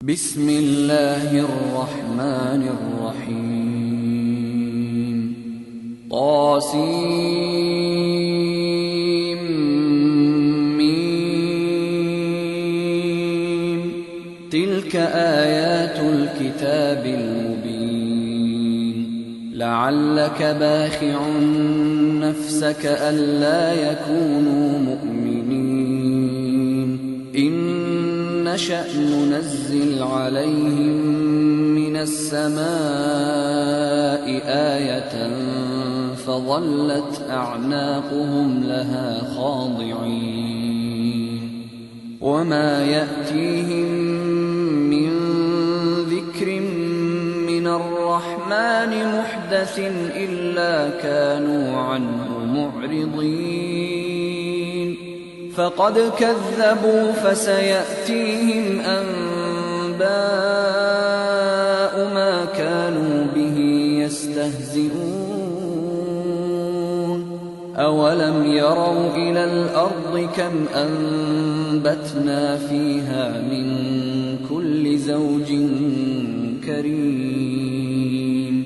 بسم الله الرحمن الرحيم طاسيم تلك آيات الكتاب المبين لعلك باخع نفسك ألا يكونوا مؤمنين إن نشأ ننزل عليهم من السماء آية فظلت أعناقهم لها خاضعين وما يأتيهم من ذكر من الرحمن محدث إلا كانوا عنه معرضين فقد كذبوا فسيأتيهم أنباء ما كانوا به يستهزئون أولم يروا إلى الأرض كم أنبتنا فيها من كل زوج كريم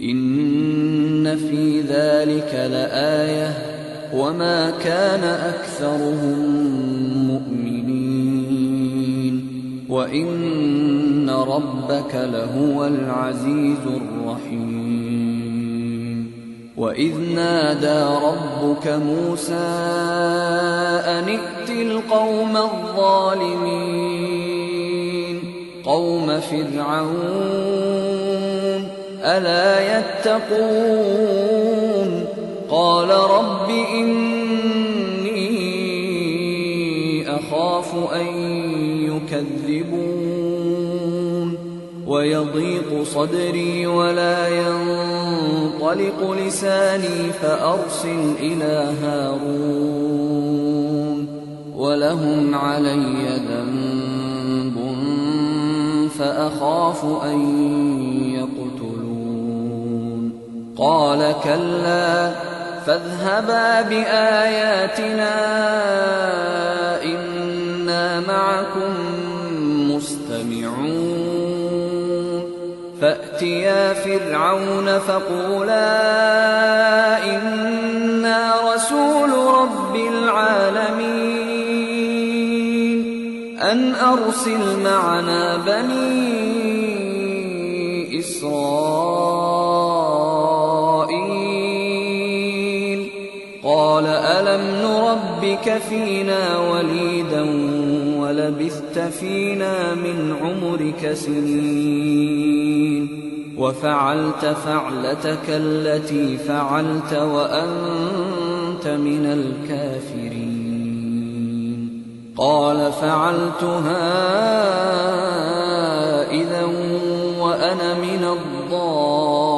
إن في ذلك لآية وما كان أكثرهم مؤمنين وإن ربك لهو العزيز الرحيم وإذ نادى ربك موسى أن ائت القوم الظالمين قوم فرعون ألا يتقون قال رب إني أخاف أن يكذبون ويضيق صدري ولا ينطلق لساني فأرسل إلى هارون ولهم علي ذنب فأخاف أن يقتلون قال كلا فاذهبا بآياتنا إنا معكم مستمعون فأتيا فرعون فقولا إنا رسول رب العالمين أن أرسل معنا بني إسرائيل قال ألم نربك فينا وليدا ولبثت فينا من عمرك سنين وفعلت فعلتك التي فعلت وأنت من الكافرين قال فعلتها إذا وأنا من الضالين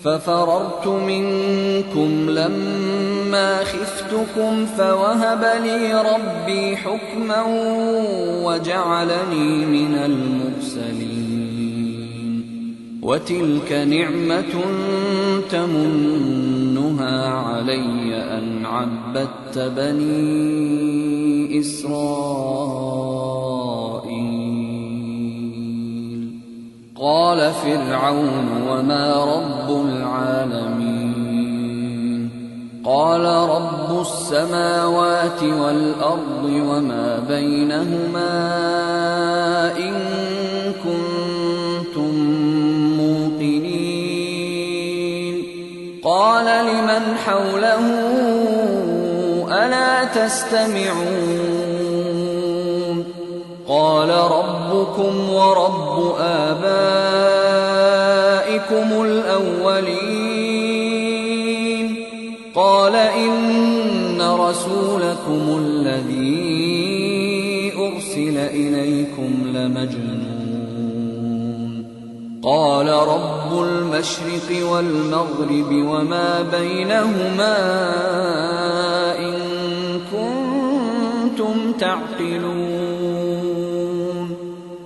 ففررت منكم لما خفتكم فوهب لي ربي حكما وجعلني من المرسلين وتلك نعمة تمنها علي أن عبدت بني إسرائيل قال فرعون وما رب العالمين قال رب السماوات والأرض وما بينهما إن كنتم موقنين قال لمن حوله ألا تستمعون قال ربكم ورب آبائكم الأولين قال إن رسولكم الذي أرسل إليكم لمجنون قال رب المشرق والمغرب وما بينهما إن كنتم تعقلون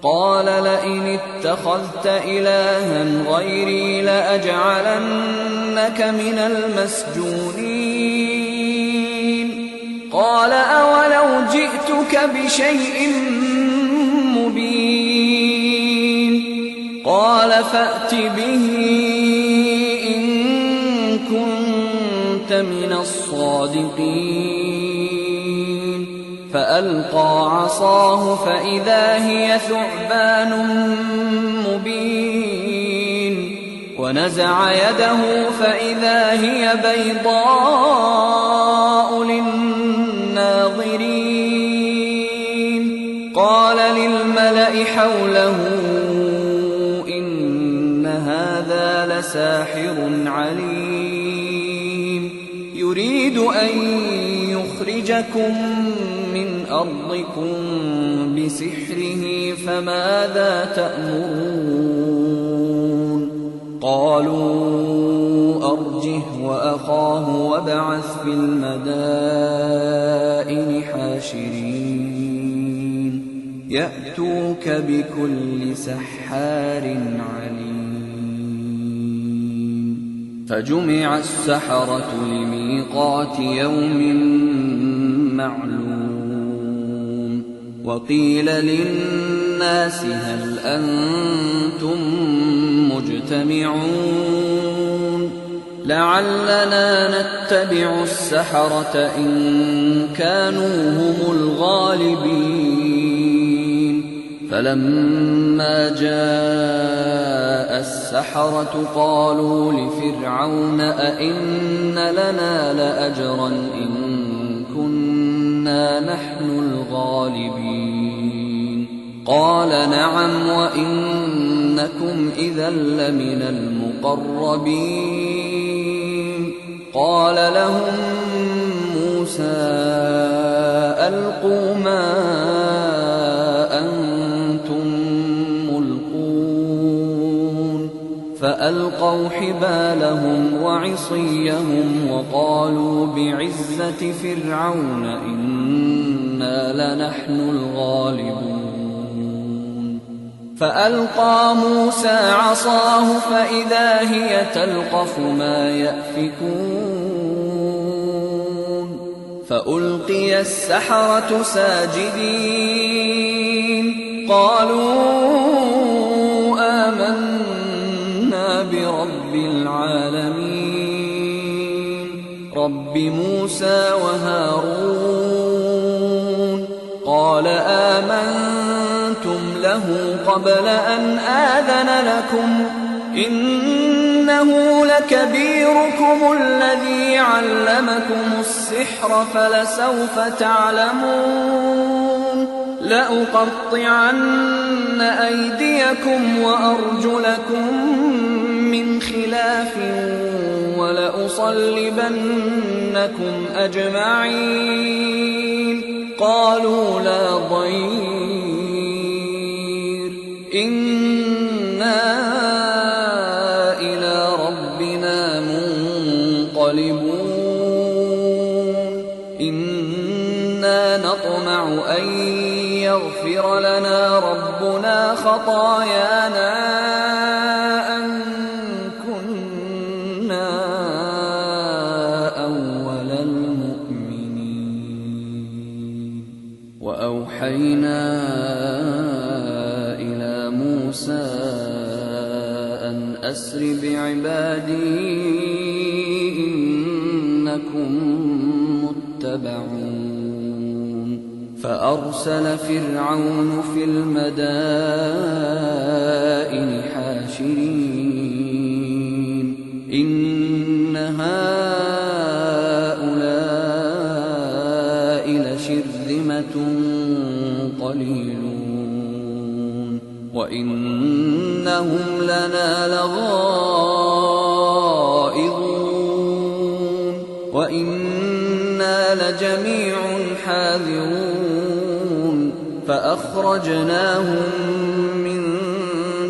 قال لئن اتخذت إلها غيري لأجعلنك من المسجونين قال أولو يأتوك بشيء مبين قال فأت به إن كنت من الصادقين فألقى عصاه فإذا هي ثعبان مبين ونزع يده فإذا هي بيضاء للناظرين قال للملأ حوله إن هذا لساحر عليم يريد أن يخرجكم من أرضكم بسحره فماذا تأمرون قالوا أرجه وأخاه وابعث في المدائن حاشرين يأتوك بكل سحار عليم فجمع السحرة لميقات يوم معلوم وقيل للناس هل أنتم مجتمعون لعلنا نتبع السحرة إن كانوا هم الغالبين فلما جاء السحرة قالوا لفرعون أئن لنا لأجرا إن كنا نحن الغالبين قال نعم وإنكم إذا لمن المقربين قال لهم موسى ألقوا ما أنتم ملقون فألقوا حبالهم وعصيهم وقالوا بعزة فرعون إنا لنحن الغالبون فألقى موسى عصاه فإذا هي تلقف ما يأفكون فألقي السحرة ساجدين قالوا آمنا برب العالمين رب موسى وهارون قال آمنتم له قبل أن آذن لكم إنه لكبيركم الذي علمكم السحر فلسوف تعلمون لأقطعن أيديكم وأرجلكم من خلاف ولأصلبنكم أجمعين قالوا لا ضير إنا إلى ربنا منقلبون إنا نطمع أن يغفر لنا ربنا خطايانا أن كنا أول المؤمنين وأوحينا إلى موسى أن أسر بعبادي إنكم متبعون فأرسل فرعون في المدائن حاشرين إن هؤلاء لشرذمة قليلون وإنهم لنا لغائظون وإنا لجميع حاذرون فأخرجناهم من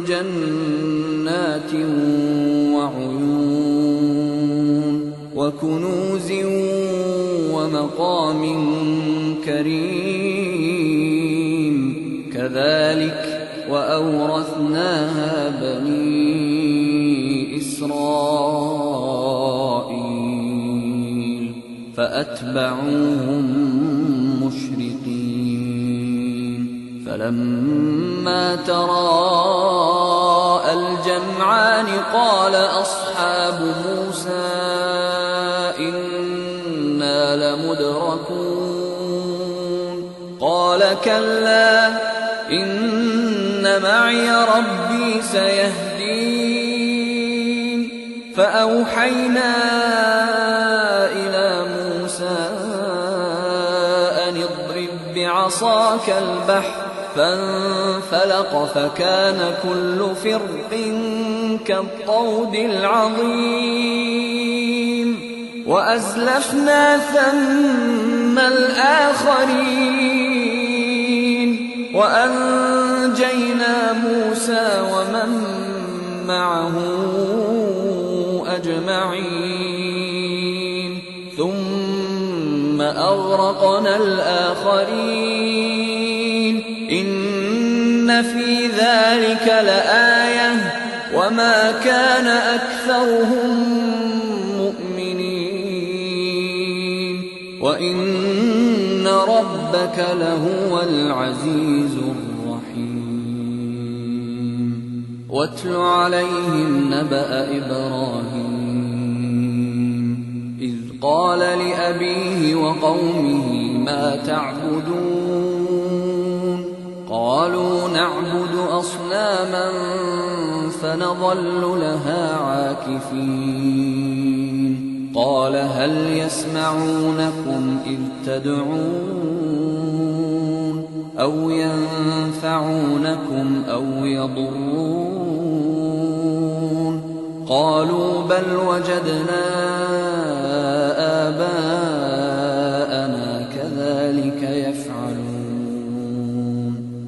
جنات وعيون وكنوز ومقام كريم كذلك وأورثناها بني إسرائيل فأتبعوهم مشرقين فلما تراءى الجمعان قال أصحاب موسى إنا لمدركون قال كلا إن معي ربي سيهدين فأوحينا إلى موسى أن اضرب بعصاك البحر فانفلق فكان كل فرق كالطود العظيم وأزلفنا ثم الآخرين وأنجينا موسى ومن معه أجمعين ثم أغرقنا الآخرين إن في ذلك لآية وما كان أكثرهم مؤمنين وإن ربك لهو العزيز الرحيم واتل عليهم نبأ إبراهيم إذ قال لأبيه وقومه ما تعبدون قالوا نعبد أصناما فنظل لها عاكفين قال هل يسمعونكم إذ تدعون أو ينفعونكم أو يضرون قالوا بل وجدنا آباءنا كذلك يفعلون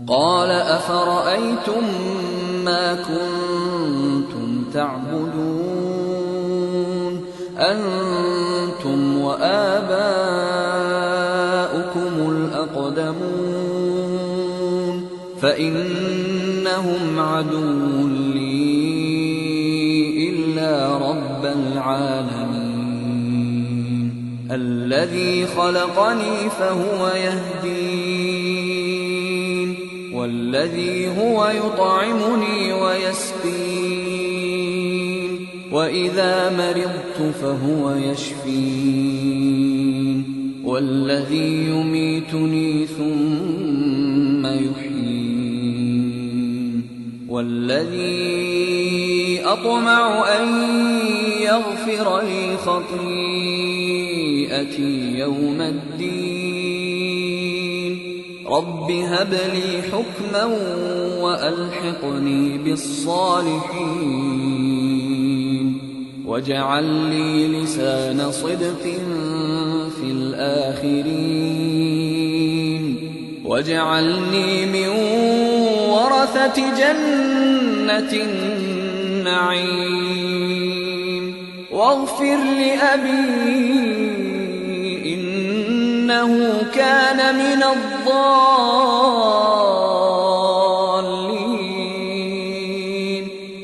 قال أفرأيتم ما كنتم تعبدون أنتم وآباؤكم الأقدمون فإنهم عدو لي إلا رب العالمين الذي خلقني فهو يهدين والذي هو يطعمني ويسقين وإذا مرضت فهو يشفين والذي يميتني ثم يحيين والذي أطمع أن يغفر لي خطيئتي يوم الدين رب هب لي حكما وألحقني بالصالحين واجعل لي لسان صدق في الآخرين واجعلني من ورثة جنة النعيم واغفر لأبي إنه كان من الضالين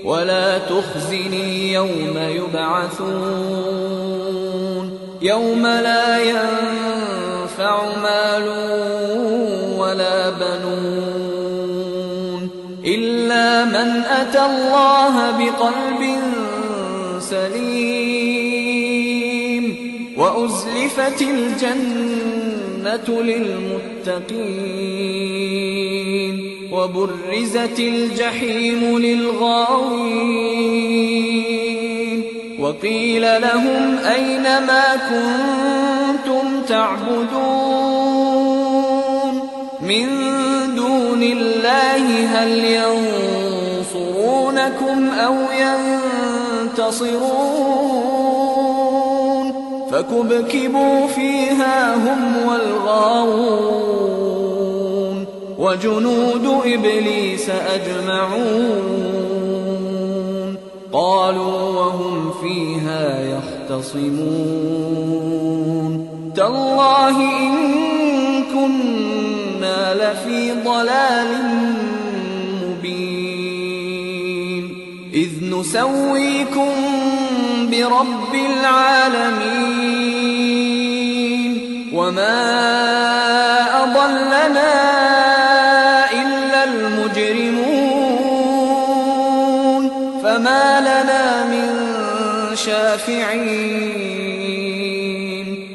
ولا تخزني يوم يبعثون يوم لا ينفع مال ولا بنون إلا من أتى الله بقلب سليم وأزلفت الجنة للمتقين وبرزت الجحيم للغاوين وقيل لهم أين ما كنتم تعبدون من دون الله هل ينصرونكم أو ينتصرون فكبكبوا فيها هم والغاوون وجنود إبليس أجمعون قالوا وهم فيها يختصمون تالله إن كنا لفي ضلال مبين إذ نسويكم برب العالمين وما أضلنا إلا الشافعين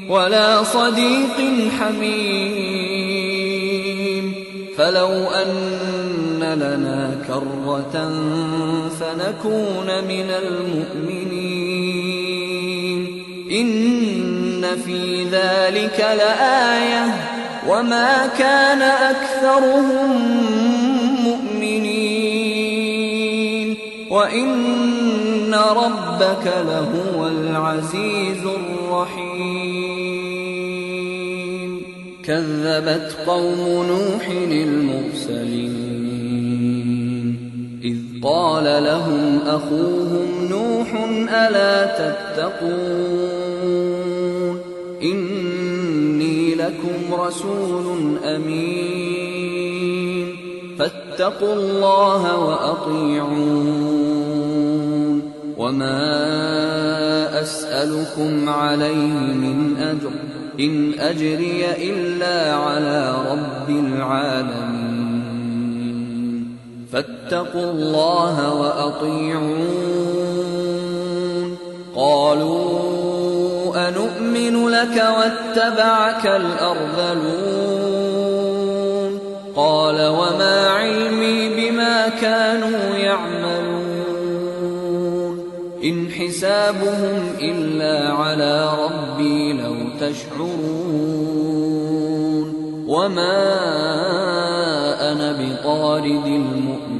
ولا صديق حميم فلو أن لنا كرة فنكون من المؤمنين إن في ذلك لآية وما كان أكثرهم مؤمنين وإن ربك لهو العزيز الرحيم كذبت قوم نوح المرسلين إذ قال لهم أخوهم نوح ألا تتقون إني لكم رسول أمين فاتقوا الله وأطيعون وما أسألكم عليه من أجر إن أجري إلا على رب العالمين فاتقوا الله وأطيعون قالوا أنؤمن لك واتبعك الأرذلون قال وما علمي بما كانوا يعملون إن حسابهم إلا على ربي لو تشعرون وما أنا بطارد المؤمنين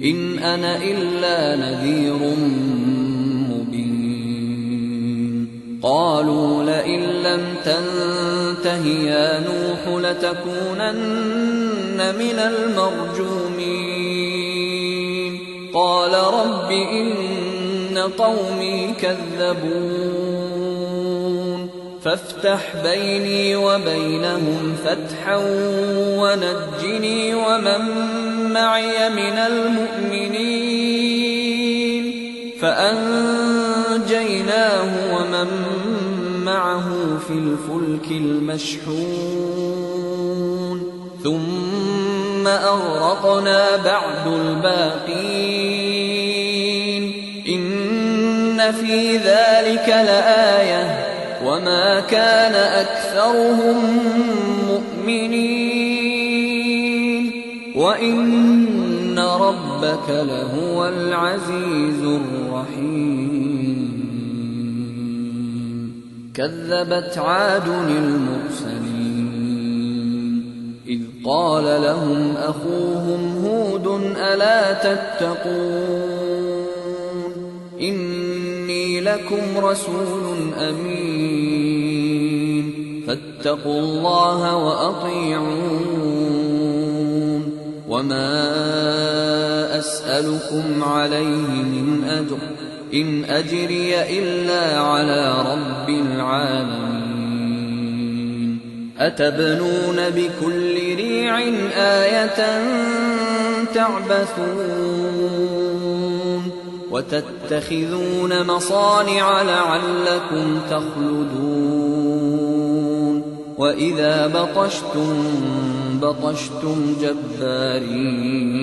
إن أنا إلا نذير مبين قالوا لئن لم تنته يا نوح لتكونن من المرجومين قال رب إن قومي كذبون فافتح بيني وبينهم فتحا ونجني ومن معي من المؤمنين فأنجيناه ومن معه في الفلك المشحون ثم أغرقنا بعد الباقين إن في ذلك لآية وما كان أكثرهم مؤمنين وإن ربك لهو العزيز الرحيم كذبت عاد المرسلين إذ قال لهم أخوهم هود ألا تتقون إني لكم رسول أمين فاتقوا الله وأطيعون وما أسألكم عليه من أجر إن أجري إلا على رب العالمين أتبنون بكل ريع آية تعبثون وتتخذون مصانع لعلكم تخلدون وإذا بطشتم جبارين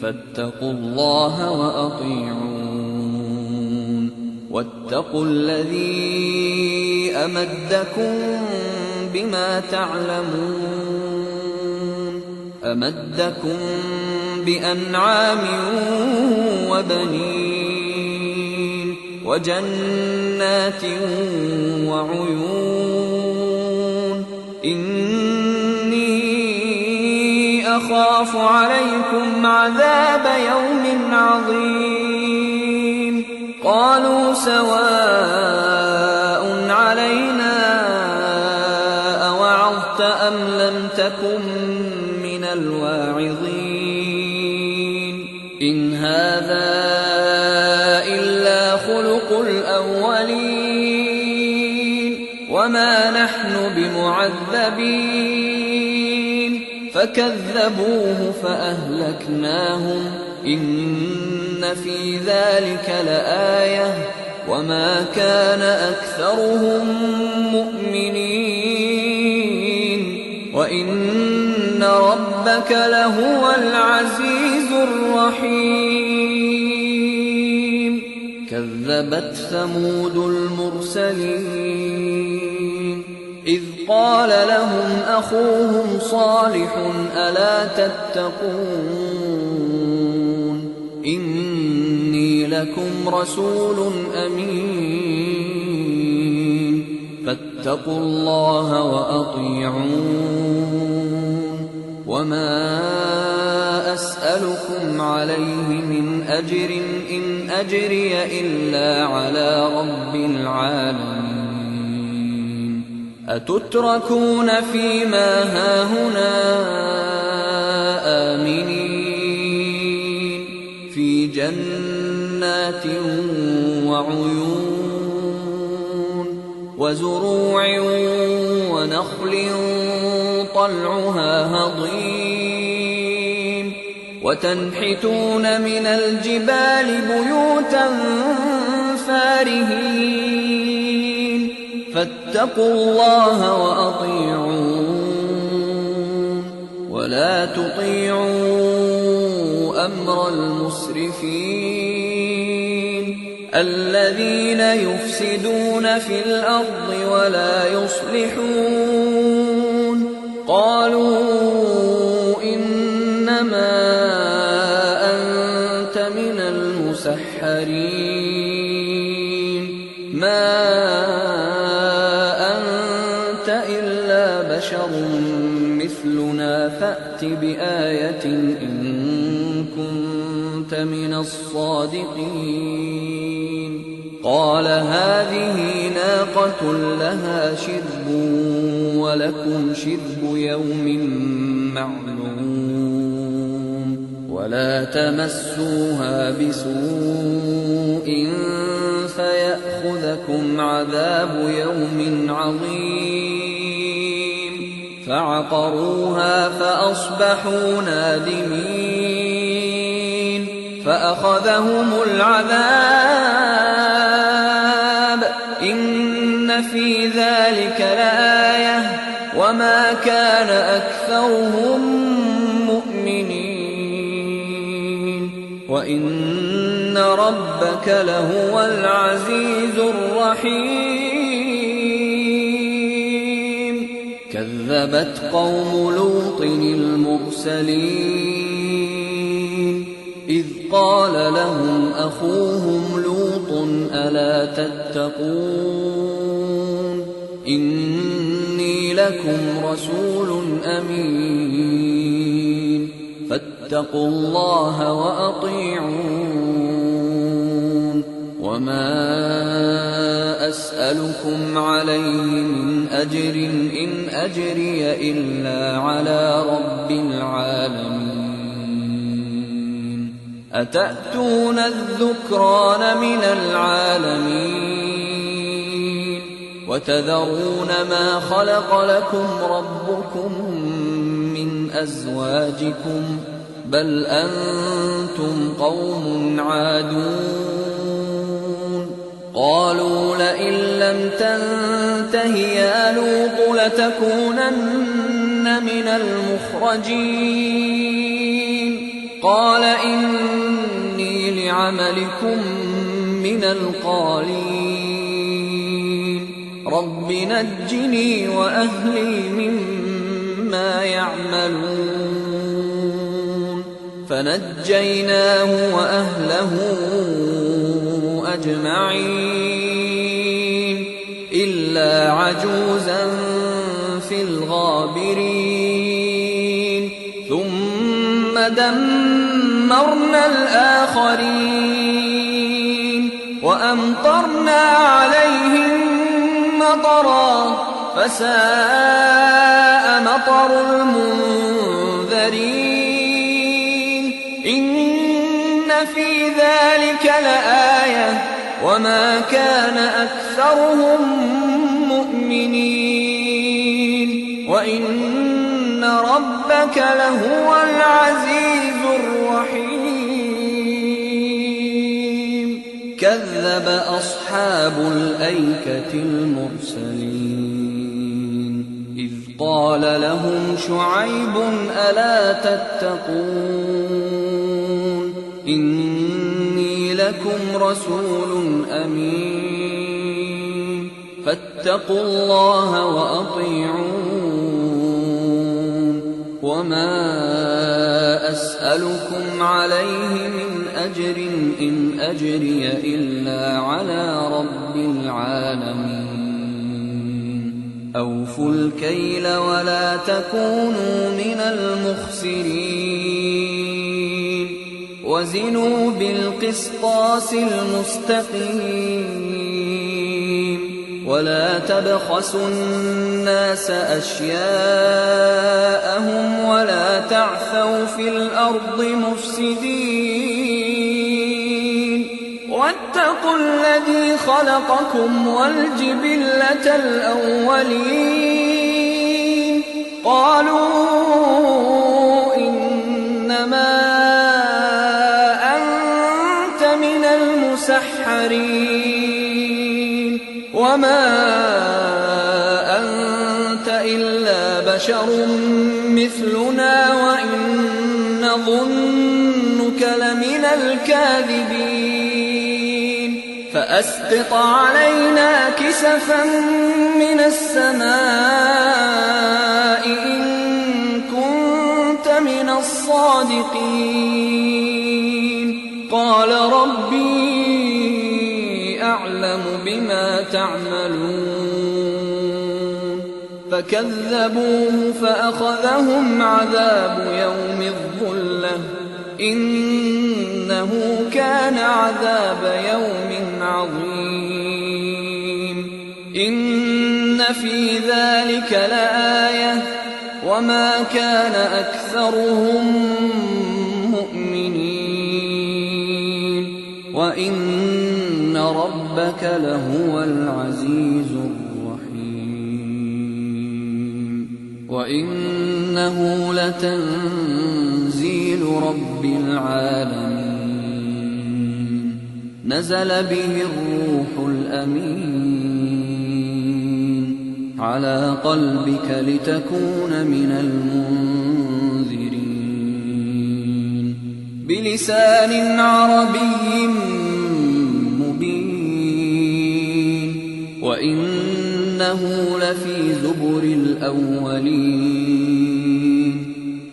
فاتقوا الله وأطيعون واتقوا الذي أمدكم بما تعلمون أمدكم بأنعام وبنين وجنات وعيون إني أخاف عليكم عذاب يوم عظيم قالوا سواء علينا أوعظت أم لم تكن من الواعظين إن هذا إلا خلق الأولين وما نحن بمعذبين فكذبوه فأهلكناهم إن في ذلك لآية وما كان أكثرهم مؤمنين وإن ربك لهو العزيز الرحيم كذبت ثمود المرسلين إذ قال لهم أخوهم صالح ألا تتقون إني لكم رسول أمين فاتقوا الله وأطيعون وما أسألكم عليه من أجر إن أجري إلا على رب العالمين أتتركون فيما هاهنا آمنين في جنات وعيون وزروع ونخل طلعها هضيم وتنحتون من الجبال بيوتا فارهين فاتقوا الله وأطيعون ولا تطيعوا أمر المسرفين الذين يفسدون في الأرض ولا يصلحون قالوا إنما أنت من المسحرين ما أنت إلا بشر مثلنا فأت بآية إن كنت من الصادقين قال هذه ناقة لها شرب ولكم شرب يوم معلوم ولا تمسوها بسوء فيأخذكم عذاب يوم عظيم فعقروها فأصبحوا نادمين فأخذهم العذاب إن في ذلك لآية وما كان أكثرهم مؤمنين وإن ربك لهو العزيز الرحيم كذبت قوم لوط المرسلين إذ قال لهم أخوهم لوط ألا تتقون إني لكم رسول أمين فاتقوا الله وأطيعون وما أسألكم عليه من أجر إن أجري إلا على رب العالمين أتأتون الذكران من العالمين وتذرون ما خلق لكم ربكم من أزواجكم بل أنتم قوم عادون قالوا لئن لم تنته يا لوط لتكونن من المخرجين قال إني لعملكم من القالين رب نجني وأهلي مما يعملون فنجيناه وأهله أجمعين إلا عجوزا في الغابرين ثم دمرنا الآخرين وأمطرنا عليهم مطرا فساء مطر المنذرين إن في ذلك لآية وما كان أكثرهم مؤمنين وإن ربك لهو العزيز الرحيم كذب أصحاب الأيكة المرسلين إذ قال لهم شعيب ألا تتقون إني لكم لكم رسول أمين فاتقوا الله وأطيعون وما أسألكم عليه من أجر إن أجري إلا على رب العالمين أوفوا الكيل ولا تكونوا من المخسرين وزنوا بالقسطاس المستقيم ولا تبخسوا الناس أشياءهم ولا تعثوا في الأرض مفسدين واتقوا الذي خلقكم والجبلة الأولين قالوا إنما أنت من المسحرين وما أنت إلا بشر مثلنا وإن نظنك لمن الكاذبين فأسقط علينا كسفا من السماء إن كنت من الصادقين قال ربي أعلم بما تعملون فكذبوه فأخذهم عذاب يوم الظلة إنه كان عذاب يوم عظيم إن في ذلك لآية وما كان أكثرهم مؤمنين وإن ربك لهو العزيز الرحيم وإنه لتنزيل رب العالمين نزل به الروح الأمين على قلبك لتكون من المنذرين بلسان عربي مبين وإنه لفي زبر الأولين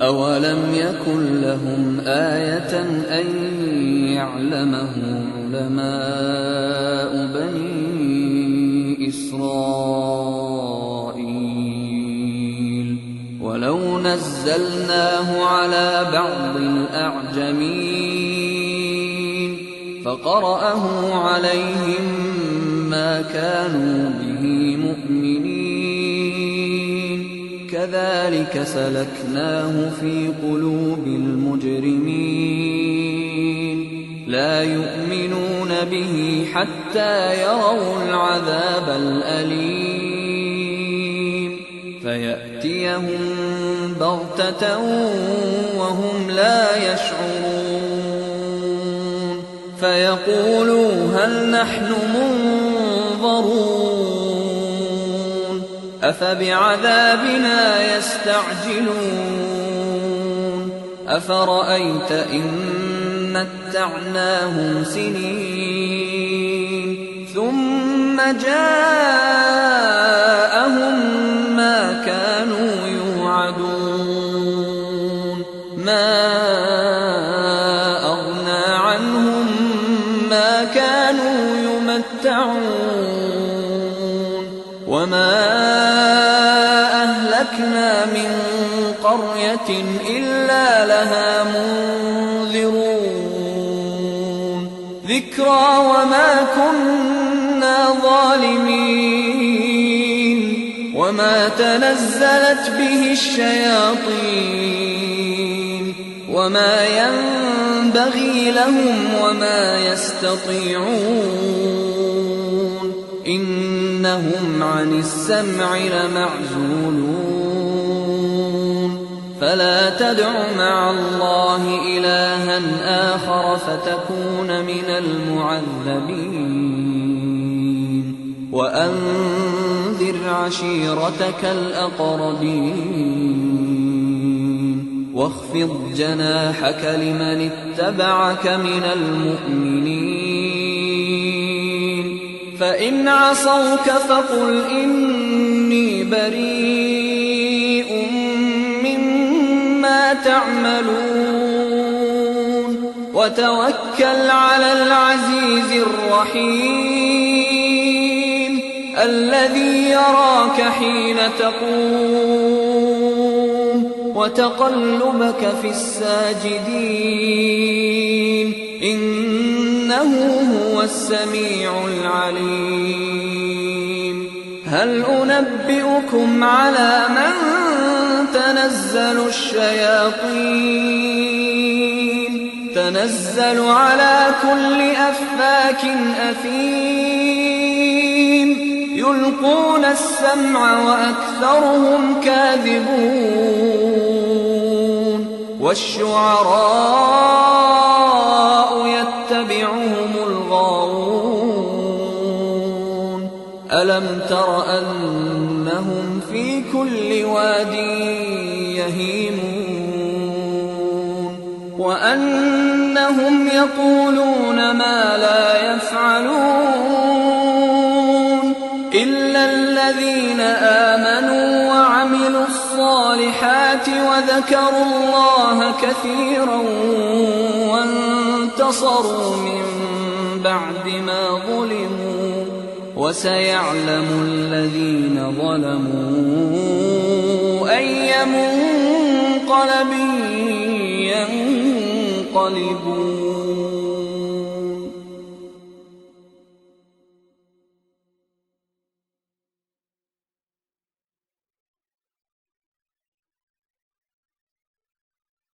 أولم يكن لهم آية أن يعلمه علماء بني إسرائيل ولو نزلناه على بعض الأعجمين فقرأه عليهم ما كانوا به مؤمنين كذلك سلكناه في قلوب المجرمين لا يؤمنون به حتى يروا العذاب الأليم فيأتيهم بغتة وهم لا يشعرون فيقولوا هل نحن منظرون أفبعذابنا يستعجلون أفرأيت إن متعناهم سنين ثم جاءهم ما كانوا يوعدون ما أغنى عنهم ما كانوا يمتعون وما أهلكنا من قرية إلا لها منذرون ذكرى وما كنا ظالمين وما تنزلت به الشياطين وما ينبغي لهم وما يستطيعون إنهم عن السمع لمعزولون فلا تدع مع الله إلها آخر فتكون من المعذبين وأنذر عشيرتك الأقربين واخفض جناحك لمن اتبعك من المؤمنين فإن عصوك فقل إني بريء مما تعملون وتوكل على العزيز الرحيم الذي يراك حين تقوم وتقلبك في الساجدين إنه هو السميع العليم هل أنبئكم على من تنزل الشياطين تنزل على كل أفاك أثيم يلقون السمع وأكثرهم كاذبون والشعراء يتبعهم الغاوون ألم تر أنهم في كل واد يهيمون وأنهم يقولون ما لا يفعلون إلا الذين آمنوا وعملوا الصالحات وذكروا الله كثيرا وانتصروا من بعد ما ظلموا وسيعلم الذين ظلموا أي منقلب ينقلبون